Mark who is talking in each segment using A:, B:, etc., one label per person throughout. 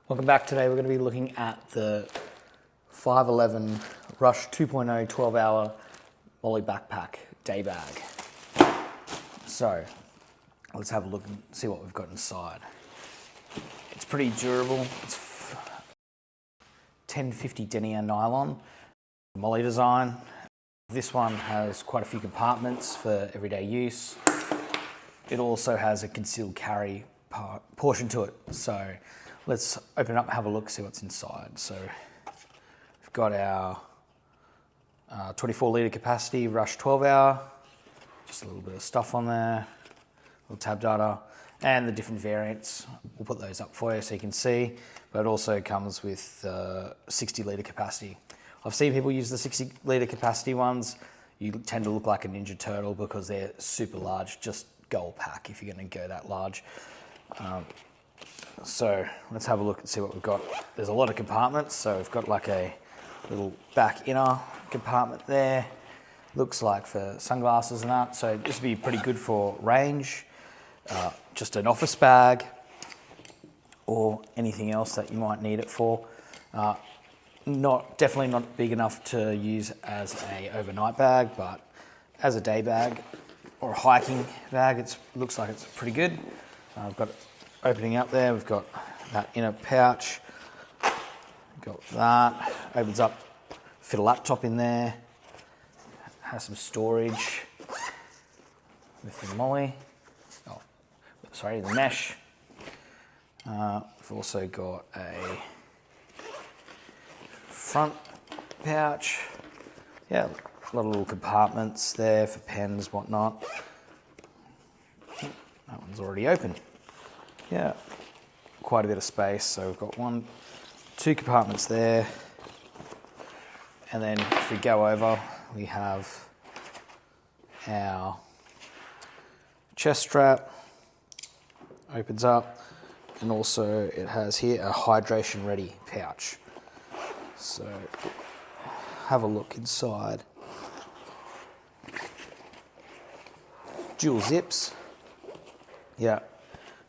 A: Welcome back. Today we're going to be looking at the 511 Rush 2.0 12-hour MOLLE backpack day bag. So let's have a look and see what we've got inside. It's pretty durable. It's 1050 denier nylon, MOLLE design. This one has quite a few compartments for everyday use. It also has a concealed carry portion to it. So let's open it up and have a look, see what's inside. So we've got our 24 litre capacity Rush 12 hour, just a little bit of stuff on there, little tab data, and the different variants. We'll put those up for you so you can see, but it also comes with 60 litre capacity. I've seen people use the 60 litre capacity ones. You tend to look like a Ninja Turtle because they're super large. Just go all pack if you're going to go that large. So let's have a look and see what we've got. There's a lot of compartments, so we've got like a little back inner compartment there. Looks like for sunglasses and that, so this would be pretty good for range, just an office bag, or anything else that you might need it for. Definitely not big enough to use as a overnight bag, but as a day bag or a hiking bag, it looks like it's pretty good. I've got it opening up there. We've got that inner pouch. Got that. Opens up. Fit a laptop in there. Has some storage with the MOLLE. Oh, sorry, the mesh. We've also got a front pouch. Yeah, a lot of little compartments there for pens, whatnot. That one's already open. Yeah, quite a bit of space. So we've got two compartments there. And then if we go over, we have our chest strap. Opens up. And also it has here a hydration ready pouch. So have a look inside. Dual zips. Yeah.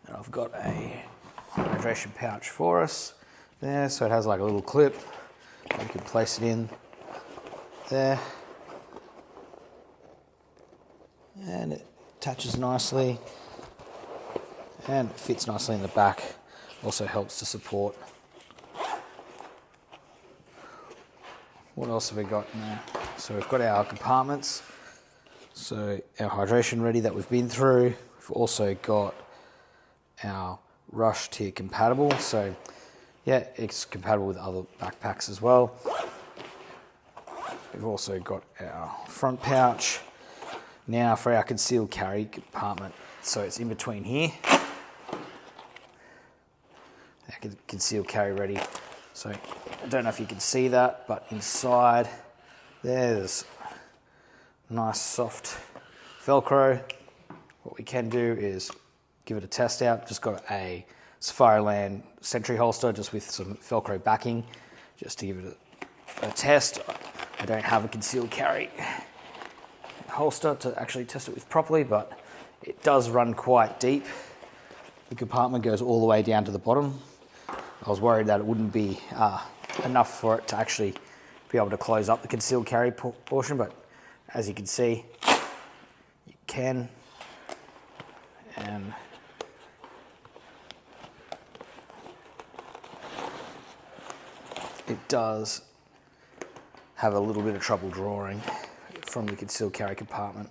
A: And I've got a hydration pouch for us there. So it has like a little clip. You can place it in there. And it attaches nicely. And it fits nicely in the back. Also helps to support. What else have we got in there? So we've got our compartments. So our hydration ready that we've been through. We've also got our Rush tier compatible. So yeah, it's compatible with other backpacks as well. We've also got our front pouch. Now for our concealed carry compartment. So it's in between here. Our concealed carry ready. So I don't know if you can see that, but inside there's nice soft Velcro. What we can do is give it a test out. Just got a Safariland Sentry holster just with some Velcro backing just to give it a test. I don't have a concealed carry holster to actually test it with properly, but it does run quite deep. The compartment goes all the way down to the bottom. I was worried that it wouldn't be enough for it to actually be able to close up the concealed carry portion, but as you can see, you can. And it does have a little bit of trouble drawing from the concealed carry compartment.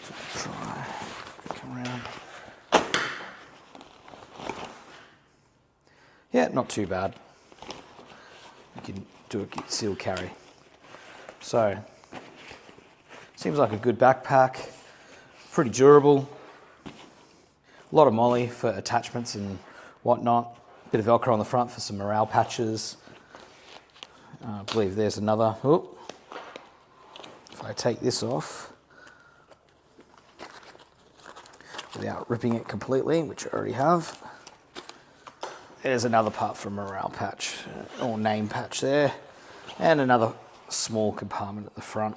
A: So try come around. Yeah, not too bad. You can do a concealed carry. So seems like a good backpack. Pretty durable. A lot of MOLLE for attachments and whatnot. Bit of Velcro on the front for some morale patches. I believe there's another. Oh, if I take this off without ripping it completely, which I already have, there's another part for morale patch or name patch there, and another small compartment at the front.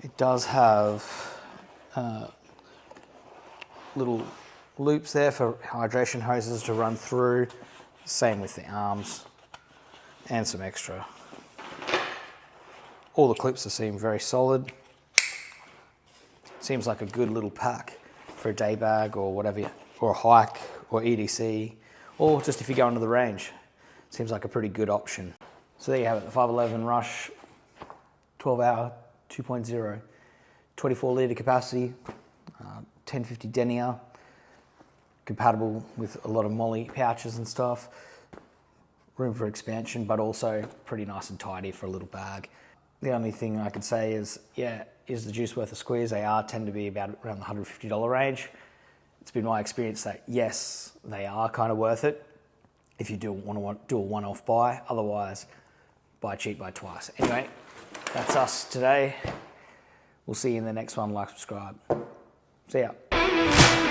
A: It does have little loops there for hydration hoses to run through. Same with the arms and some extra. All the clips seem very solid. Seems like a good little pack for a day bag or whatever, or a hike or EDC, or just if you go into the range. Seems like a pretty good option. So there you have it, the 511 Rush 12 hour 2.0, 24 litre capacity, 1050 denier, compatible with a lot of MOLLE pouches and stuff. Room for expansion, but also pretty nice and tidy for a little bag. The only thing I could say is, yeah, is the juice worth a squeeze? They tend to be about around the $150 range. It's been my experience that yes, they are kind of worth it if you do want to do a one-off buy. Otherwise, buy cheap, buy twice. Anyway, that's us today. We'll see you in the next one. Like, subscribe. See ya.